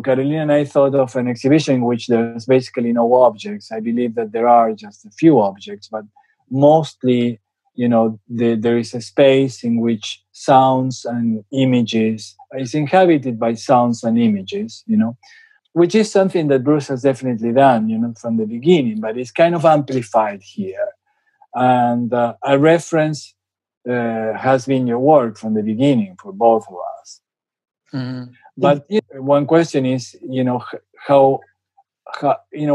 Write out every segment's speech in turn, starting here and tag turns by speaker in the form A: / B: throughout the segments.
A: Carolina and I thought of an exhibition in which there's basically no objects. I believe that there are just a few objects, but mostly, there is a space in which sounds and images is inhabited by sounds and images, which is something that Bruce has definitely done, from the beginning, but it's kind of amplified here. And a reference has been your work from the beginning for both of us. Mm-hmm. But one question is, how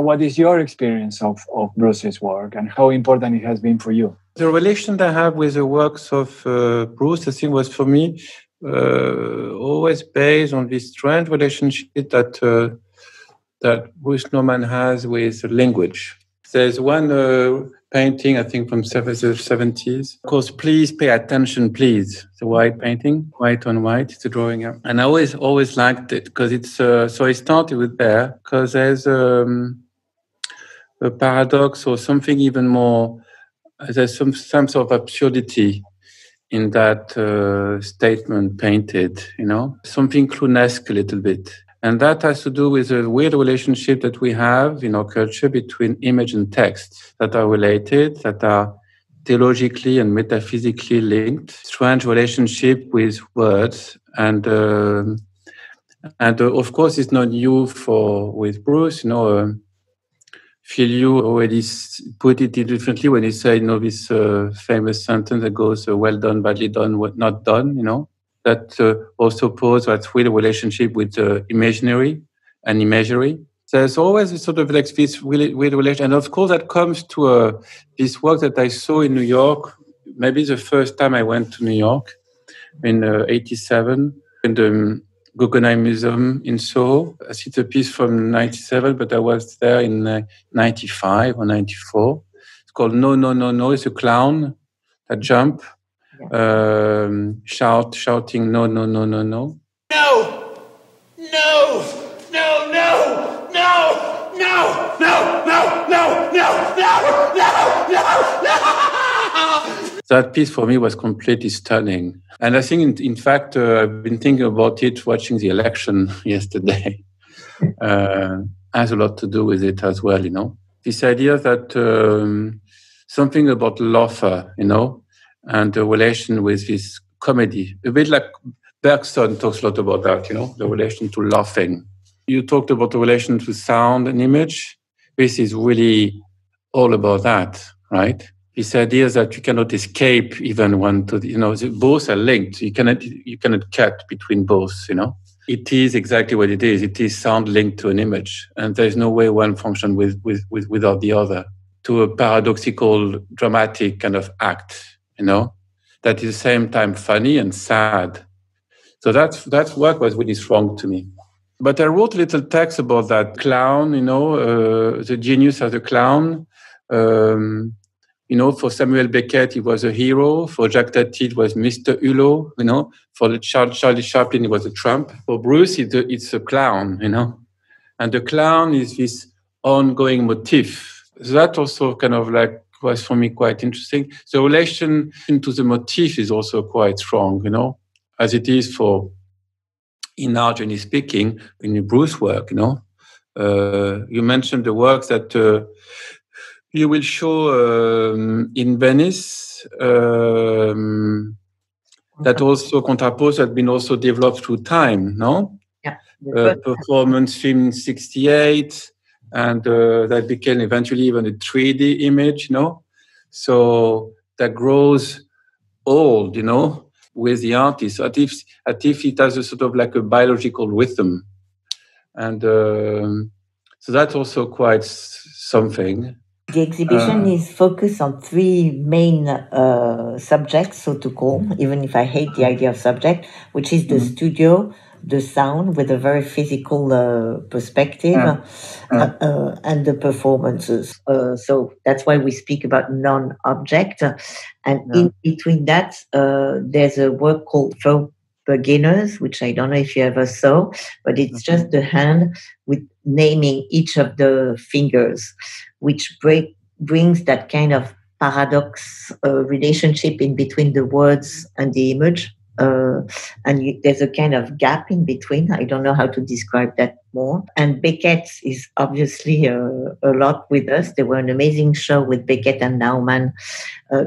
A: what is your experience of Bruce's work and how important it has been for you?
B: The relation I have with the works of Bruce, I think, was for me always based on this strange relationship that Bruce Nauman has with language. There's one painting, I think, from the 70s, called Please Pay Attention, Please. It's a white painting, white on white. It's a drawing. And I always liked it because it's, so I started with there because there's a paradox or something even more, there's some sort of absurdity in that statement painted, something clownesque a little bit. And that has to do with a weird relationship that we have in our culture between image and text that are related, that are theologically and metaphysically linked. Strange relationship with words. And of course, it's not new with Bruce. Phil already put it differently when he said, this famous sentence that goes, well done, badly done, not done, that also pose that weird relationship with imaginary and imagery. There's always a sort of like this weird relation. And of course, that comes to this work that I saw in New York, maybe the first time I went to New York in 87, in the Guggenheim Museum in Soho. I see the piece from 97, but I was there in 95 or 94. It's called No, No, No, No. It's a clown that jump. Shouting no, no, no, no, no.
C: No, no, no, no, no, no, no, no, no, no, no, no, no, no.
B: That piece for me was completely stunning. And I think, in fact, I've been thinking about it watching the election yesterday. Has a lot to do with it as well, This idea that something about laughter, and the relation with this comedy. A bit like Bergson talks a lot about that, the relation to laughing. You talked about the relation to sound and image. This is really all about that, right? This idea that you cannot escape even one to, both are linked. You cannot cut between both, It is exactly what it is. It is sound linked to an image. And there's no way one functions without the other. To a paradoxical, dramatic kind of act. That is at the same time funny and sad. So that work was really strong to me. But I wrote a little text about that clown, the genius as a clown. For Samuel Beckett, he was a hero. For Jacques Tati, it was Mr. Hulot, For Charlie Chaplin, he was a Trump. For Bruce, it's a clown, And the clown is this ongoing motif. So that also kind of was for me quite interesting. The relation to the motif is also quite strong, as it is in art, generally speaking, in Bruce work, You mentioned the works that you will show in Venice, that also Contrapose had been also developed through time, no?
D: Yeah.
B: Performance film 68, and that became eventually even a 3D image, So that grows old, with the artist, as if it has a sort of like a biological rhythm. And so that's also quite something.
D: The exhibition is focused on three main subjects, so to call, even if I hate the idea of subject, which is the studio, the sound with a very physical perspective, and the performances. So that's why we speak about non-object. And in between that, there's a work called For Beginners, which I don't know if you ever saw, but it's just the hand with naming each of the fingers, which brings that kind of paradox relationship in between the words and the image. there's a kind of gap in between. I don't know how to describe that more. And Beckett is obviously a lot with us. There were an amazing show with Beckett and Naumann,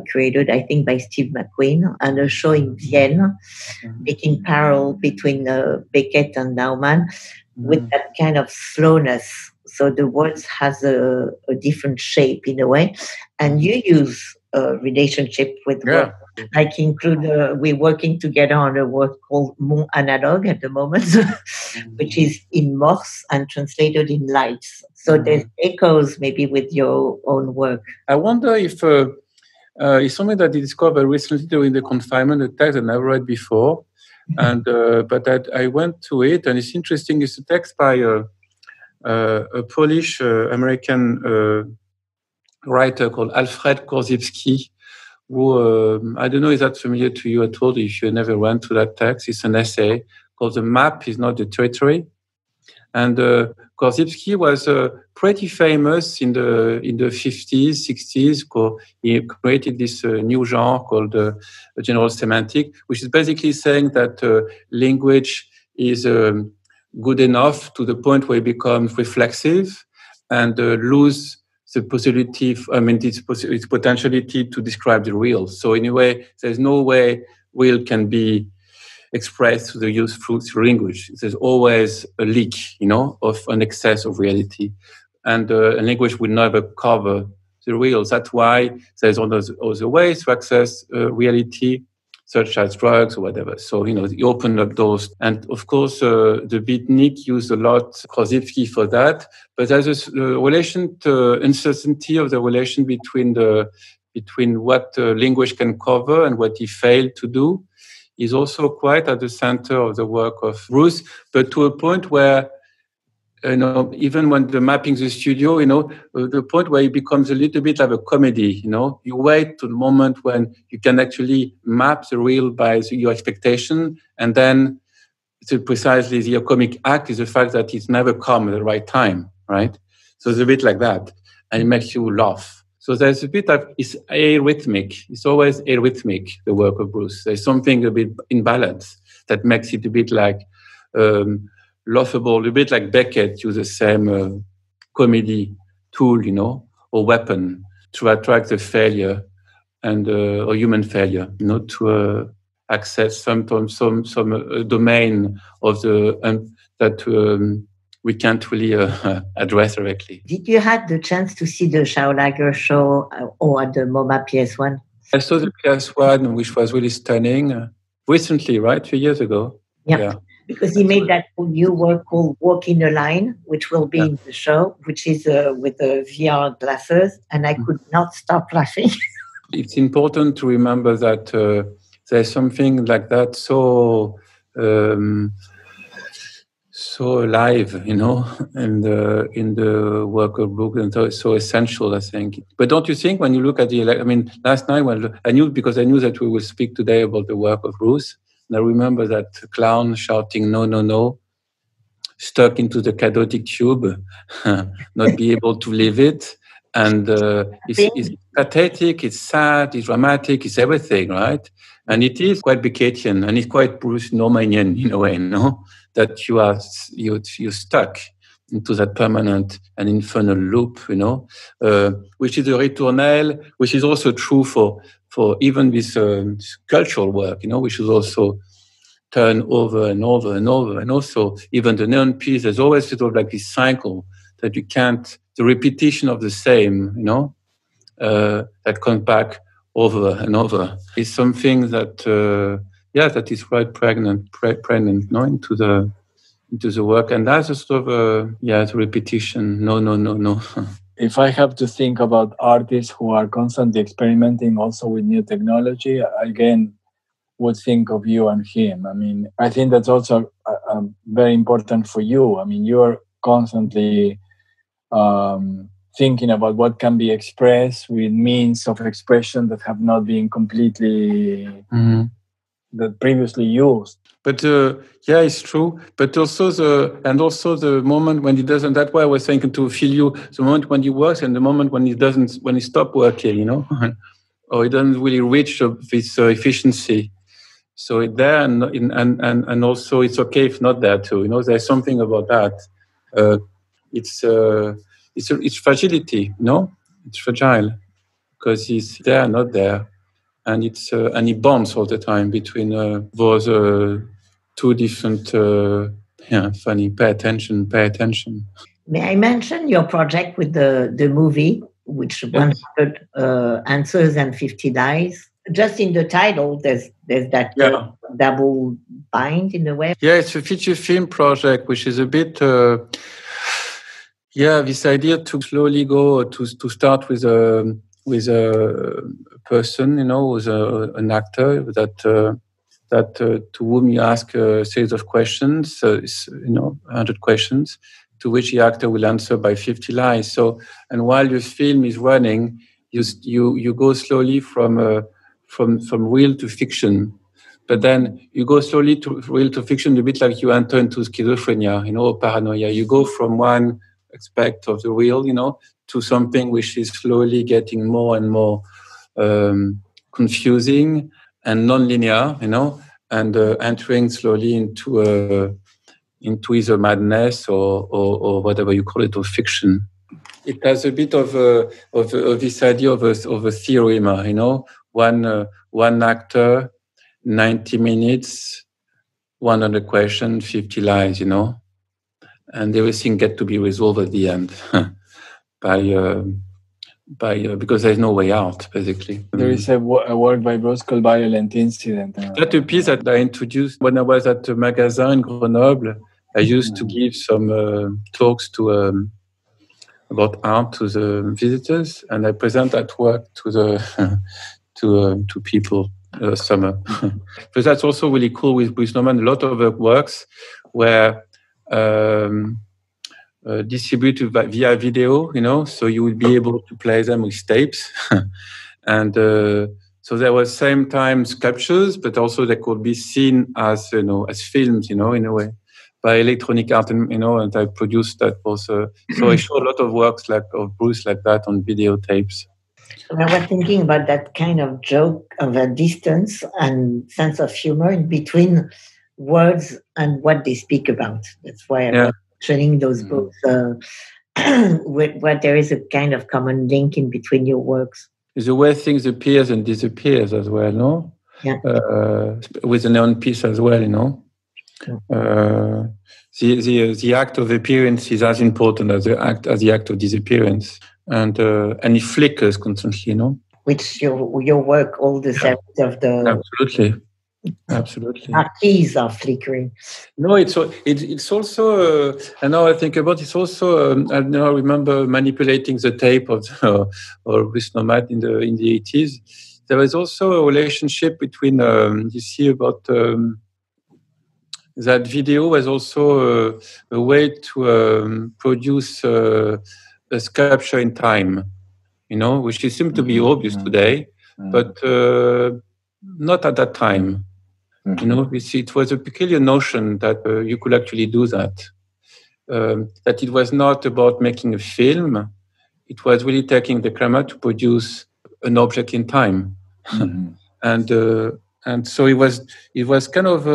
D: created, I think, by Steve McQueen, and a show in Vienna, making parallel between Beckett and Naumann with that kind of slowness. So the words has a different shape in a way, and you use relationship with work. Like include, we're working together on a work called Mon Analogue at the moment, which is in Morse and translated in lights. So there's echoes maybe with your own work.
B: I wonder if it's something that I discovered recently during the confinement, a text I never read before. And but I went to it, and it's interesting. It's a text by a Polish American writer called Alfred Korzybski, who I don't know is that familiar to you at all if you never went to that text. It's an essay called "The Map is Not the Territory," and Korzybski was pretty famous in the 50s, 60s. He created this new genre called general semantic, which is basically saying that language is good enough to the point where it becomes reflexive and lose the possibility, its potentiality to describe the real. So in a way, there's no way real can be expressed through the use through language. There's always a leak, of an excess of reality. And a language will never cover the real. That's why there's other ways to access reality, such as drugs or whatever. So, you open up those. And of course, the beatnik used a lot Korzybski for that. But there's a relation to uncertainty of the relation between what language can cover and what he failed to do is also quite at the center of the work of Bruce, but to a point where, even when the mapping the studio, the point where it becomes a little bit like a comedy, you wait to the moment when you can actually map the real by your expectation, and then precisely the comic act is the fact that it's never come at the right time, right? So it's a bit like that, and it makes you laugh. So there's a bit of, it's arrhythmic. It's always arrhythmic, the work of Bruce. There's something a bit in balance that makes it a bit like laughable, a bit like Beckett used the same comedy tool, or weapon to attract the failure and or human failure, to access some domain of that we can't really address directly.
D: Did you have the chance to see the Schaulager show or the MoMA PS1?
B: I saw the PS1, which was really stunning. Recently, right? 2 years ago.
D: Yeah. Because he made that new work called Walk in a Line, which will be in the show, which is with the VR glasses, and I could not stop laughing.
B: It's important to remember that there's something like that so alive, in the work of Bruce, and so essential, I think. But don't you think when you look at last night when I knew that we will speak today about the work of Bruce, and I remember that clown shouting "No, no, no," stuck into the cathodic tube, not be able to leave it, and it's pathetic, it's sad, it's dramatic, it's everything, right? And it is quite Beckettian, and it's quite Bruce Normanian in a way, that you're stuck into that permanent and infernal loop, which is a ritournelle, which is also true for even this cultural work, which is also turn over and over and over. And also even the neon piece, there's always sort of like this cycle that you can't, the repetition of the same, that comes back over and over. It's something that, that is quite pregnant, into the work. And that's a sort of, it's a repetition. No.
A: If I have to think about artists who are constantly experimenting also with new technology, again, would think of you and him. I think that's also very important for you. You're constantly thinking about what can be expressed with means of expression that have not been completely that previously used.
B: But it's true. But also the moment when he doesn't. That's why I was thinking to feel you. The moment when he works and the moment when he doesn't, when he stops working, or he doesn't really reach this efficiency. So it's there, and also it's okay if not there too. You know, there's something about that. It's fragility. No, it's fragile because he's there, not there, and it's and he bonds all the time between those two different. Funny. Pay attention.
D: May I mention your project with the movie, which 100 Answers and 50 Lies? Just in the title, there's that double bind in a way.
B: Yeah, it's a feature film project, which is a bit, this idea to slowly go to start with a person, you know, who's an actor that to whom you ask a series of questions, 100 questions, to which the actor will answer by 50 lies. So, and while your film is running, you go slowly from real to fiction, but then you go slowly to real to fiction, a bit like you enter into schizophrenia, you know, or paranoia. You go from one aspect of the real, you know, to something which is slowly getting more and more confusing and non-linear, you know, and entering slowly into either madness or whatever you call it, or fiction. It has a bit of this idea of a theorem, you know, one actor, 90 minutes, 100 questions, 50 lies, you know, and everything get to be resolved at the end because there's no way out, basically.
A: There is a work by Bruce called Violent Incident.
B: That's a piece that I introduced when I was at the magazine in Grenoble. I used to give some talks about art to the visitors, and I present that work to the to people summer. But that's also really cool with Bruce Nauman. A lot of the works were distributed via video, you know, so you will be able to play them with tapes, and so there was same time sculptures, but also they could be seen as, you know, as films, you know, in a way, by Electronic Art, and, you know, and I produced that also. So I show a lot of works of Bruce like that on videotapes.
D: I was thinking about that kind of joke of a distance and sense of humor in between words and what they speak about. That's why I'm mentioning those books, where there is a kind of common link in between your works.
B: It's the way things appears and disappears as well, no?
D: Yeah.
B: With the neon piece as well, you know? The act of appearance is as important as the act of disappearance, and it flickers constantly, you know.
D: Which your work, all the series of the
B: absolutely
D: keys are flickering.
B: No, it's also and now I think about it's also I now remember manipulating the tape of Bruce Nauman in the 80s. There was also a relationship between you see about. That video was also a way to produce a sculpture in time, you know, which seems to be obvious today, but not at that time. You know, it was a peculiar notion that you could actually do that. That it was not about making a film; it was really taking the camera to produce an object in time, and so it was kind of.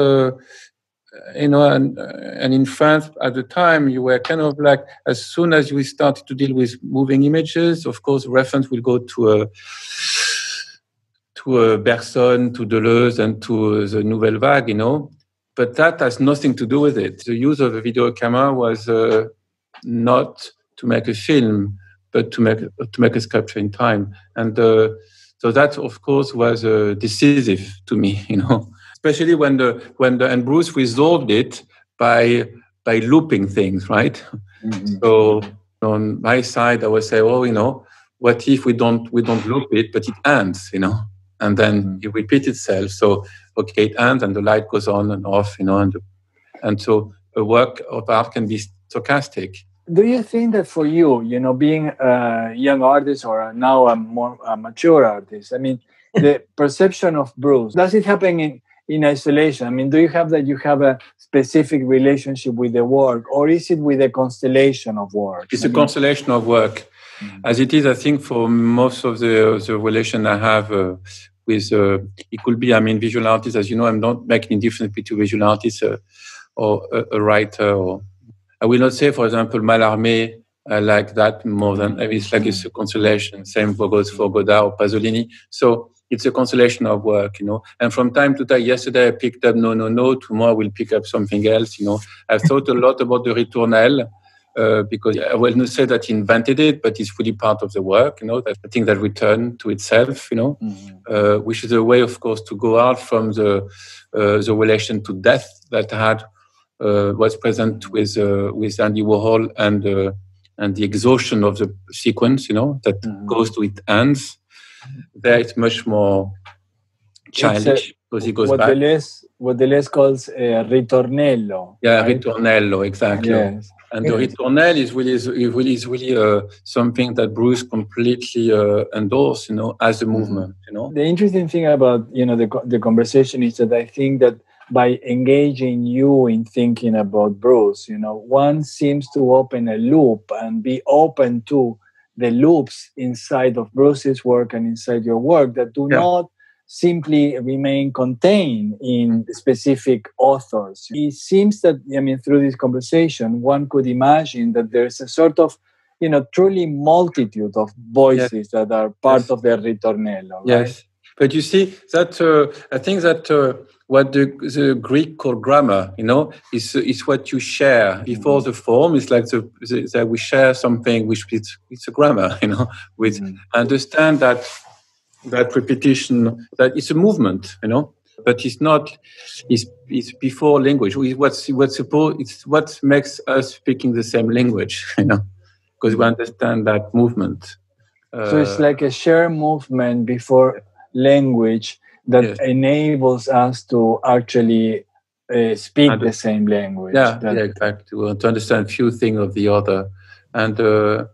B: You know, and in France at the time, you were kind of like, as soon as we started to deal with moving images, of course, reference will go to Bergson, to Deleuze, and to the Nouvelle Vague, you know. But that has nothing to do with it. The use of a video camera was not to make a film, but to make a sculpture in time. And so that, of course, was decisive to me, you know. Especially when and Bruce resolved it by looping things, right? So on my side, I would say, oh, you know, what if we don't loop it, but it ends, you know, and then it repeats itself. So okay, it ends, and the light goes on and off, you know, and so a work of art can be stochastic.
A: Do you think that for you, you know, being a young artist or now a more mature artist, I mean, the perception of Bruce, does it happen in isolation? I mean, do you have a specific relationship with the work, or is it with a constellation of work?
B: It's a constellation of work. As it is, I think, for most of the relation I have with it could be, I mean, visual artist, as you know, I'm not making a difference between visual artists or a writer. Or I will not say, for example, Mallarmé, I like that more than, it's like it's a constellation. Same goes for Godard or Pasolini. So it's a constellation of work, you know. And from time to time, yesterday I picked up No, No, No. Tomorrow I will pick up something else, you know. I've thought a lot about the Ritournelle because I will not say that he invented it, but it's fully part of the work, you know. That I think that return to itself, you know, which is a way, of course, to go out from the relation to death that had was present with Andy Warhol and the exhaustion of the sequence, you know, that goes to its ends. There it's much more childish because he goes
A: what
B: back.
A: What Deleuze calls ritornello.
B: Yeah,
A: right?
B: ritornello, exactly.
A: Yes.
B: And the ritornelle is really something that Bruce completely endorsed, you know, as a movement, you know.
A: The interesting thing about, you know, the conversation is that I think that by engaging you in thinking about Bruce, you know, one seems to open a loop and be open to the loops inside of Bruce's work and inside your work that do not simply remain contained in specific authors. It seems that, I mean, through this conversation, one could imagine that there's a sort of, you know, truly multitude of voices that are part of the ritornello. Right?
B: Yes. But you see, that I think that what the Greek called grammar, you know, is what you share. Before the form, it's like that we share something which it's a grammar, you know, with understand that repetition, that it's a movement, you know, but it's not, it's before language. It's what makes us speaking the same language, you know, because we understand that movement.
A: So it's like a shared movement before language that enables us to actually speak the same language.
B: Yeah, exactly. To understand few things of the other, and the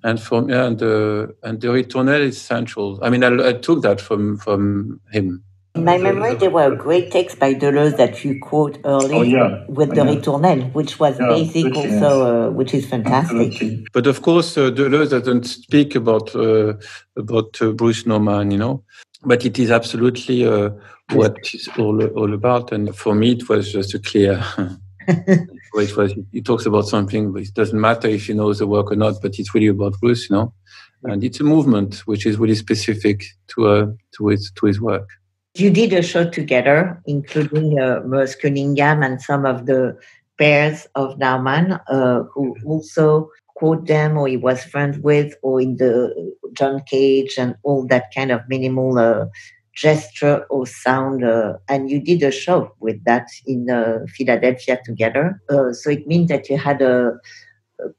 B: ritornelle is central. I mean, I took that from him.
D: In my memory, there were great texts by Deleuze that you quote earlier with the ritornelle, which was basic also, which is fantastic.
B: But of course, Deleuze doesn't speak about Bruce Nauman, you know. But it is absolutely what it's all about. And for me, it was just a clear. He talks about something, but it doesn't matter if he knows the work or not. But it's really about Bruce, you know. And it's a movement which is really specific to his work.
D: You did a show together, including Merce Cunningham and some of the pairs of Nauman, who also quote them, or he was friends with, or in the John Cage and all that kind of minimal gesture or sound. And you did a show with that in Philadelphia together. So it means that you had a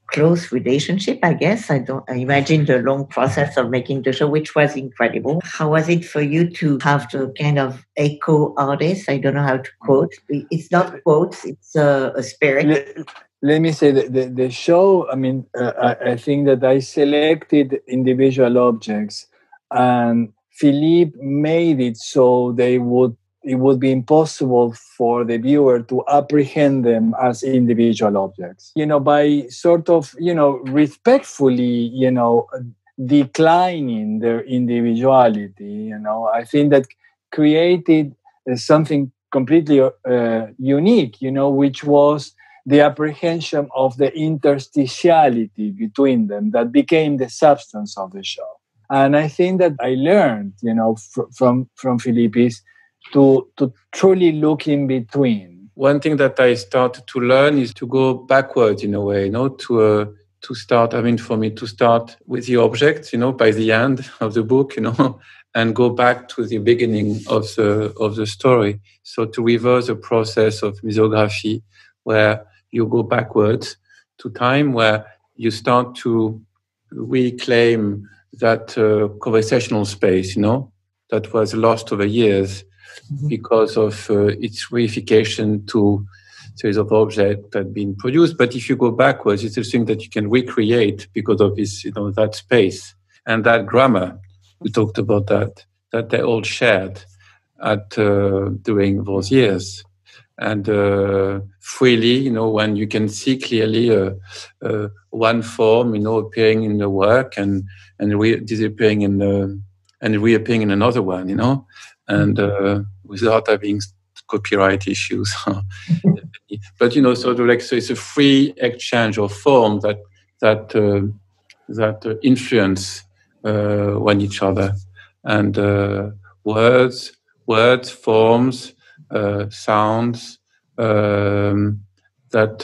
D: close relationship, I guess. I imagine the long process of making the show, which was incredible. How was it for you to have the kind of echo artist? I don't know how to quote. It's not quotes, it's a spirit.
A: Let me say that the show, I mean, I think that I selected individual objects and Philippe made it so it would be impossible for the viewer to apprehend them as individual objects. You know, by sort of, you know, respectfully, you know, declining their individuality, you know, I think that created something completely unique, you know, which was the apprehension of the interstitiality between them that became the substance of the show. And I think that I learned, you know, from Philippe is to truly look in between.
B: One thing that I started to learn is to go backwards in a way, you know, to start, I mean, for me, to start with the object, you know, by the end of the book, you know, and go back to the beginning of the story. So to reverse the process of misography, where you go backwards to time, where you start to reclaim that conversational space, you know, that was lost over years because of its reification to series of objects that have been produced. But if you go backwards, it's a thing that you can recreate because of this, you know, that space and that grammar. We talked about that they all shared during those years. And freely, you know, when you can see clearly one form, you know, appearing in the work and disappearing in and reappearing in another one, and without having copyright issues. But sort of so it's a free exchange of form that influence one each other, and words, forms, sounds that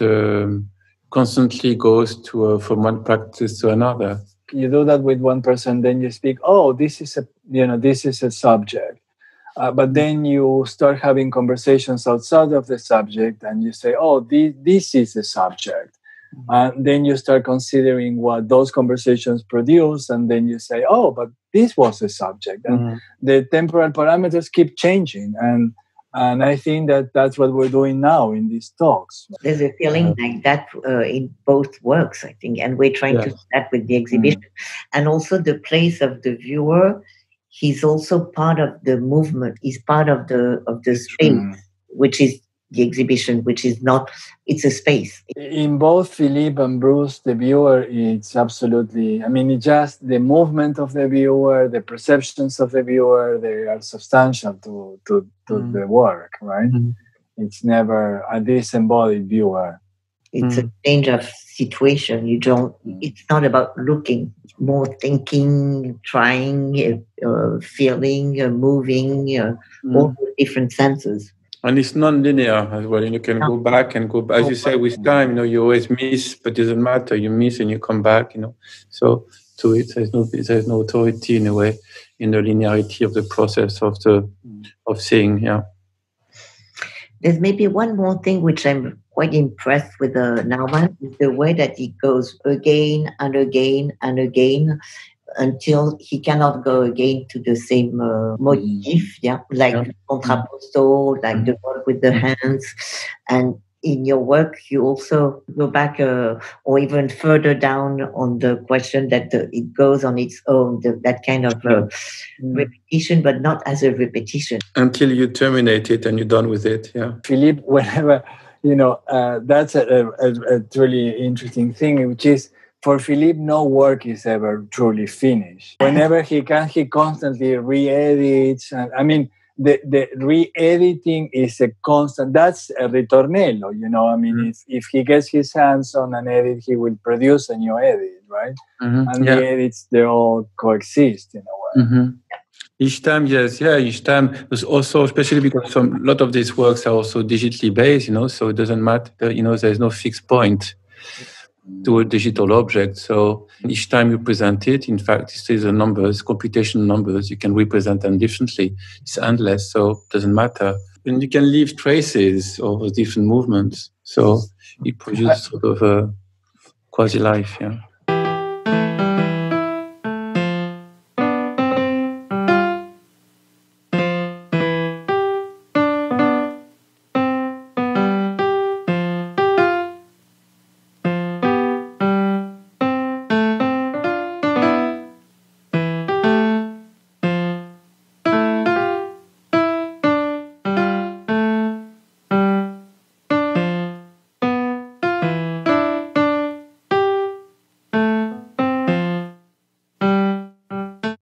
B: constantly goes from one practice to another.
A: You do that with one person, then you speak, oh, this is a subject. But then you start having conversations outside of the subject, and you say, oh, this is a subject. And then you start considering what those conversations produce, and then you say, oh, but this was a subject. And the temporal parameters keep changing. And I think that's what we're doing now in these talks.
D: There's a feeling like that in both works, I think, and we're trying to do that with the exhibition. And also the place of the viewer, he's also part of the movement. He's part of the space, which is the exhibition, which is not, it's a space.
A: In both Philippe and Bruce, the viewer, it's absolutely, it's just the movement of the viewer, the perceptions of the viewer, they are substantial to the work, right? It's never a disembodied viewer.
D: It's a change of situation. It's not about looking, more thinking, trying, feeling, moving, all the different senses.
B: And it's non-linear as well. You can go back and go back. As you say, with time, you always miss, but it doesn't matter. You miss and you come back, So to it, there's no authority in a way, in the linearity of the process of seeing,
D: There's maybe one more thing which I'm quite impressed with Naumann, is the way that he goes again and again and again until he cannot go again to the same motif, like contrapposto, like the work with the hands. And in your work, you also go back or even further down on the question that it goes on its own, that kind of repetition, but not as a repetition.
B: Until you terminate it and you're done with it,
A: Philippe, whenever, that's a really interesting thing, which is, for Philippe, no work is ever truly finished. Whenever he can, he constantly re-edits. The re-editing is a constant. That's a ritornello, If he gets his hands on an edit, he will produce a new edit, right? And the edits, they all coexist in a way.
B: Each time, each time. There's also, especially because a lot of these works are also digitally based, so it doesn't matter, there's no fixed point to a digital object. So each time you present it, in fact, these are numbers, computational numbers, you can represent them differently. It's endless, so it doesn't matter. And you can leave traces of different movements. So it produces sort of a quasi-life,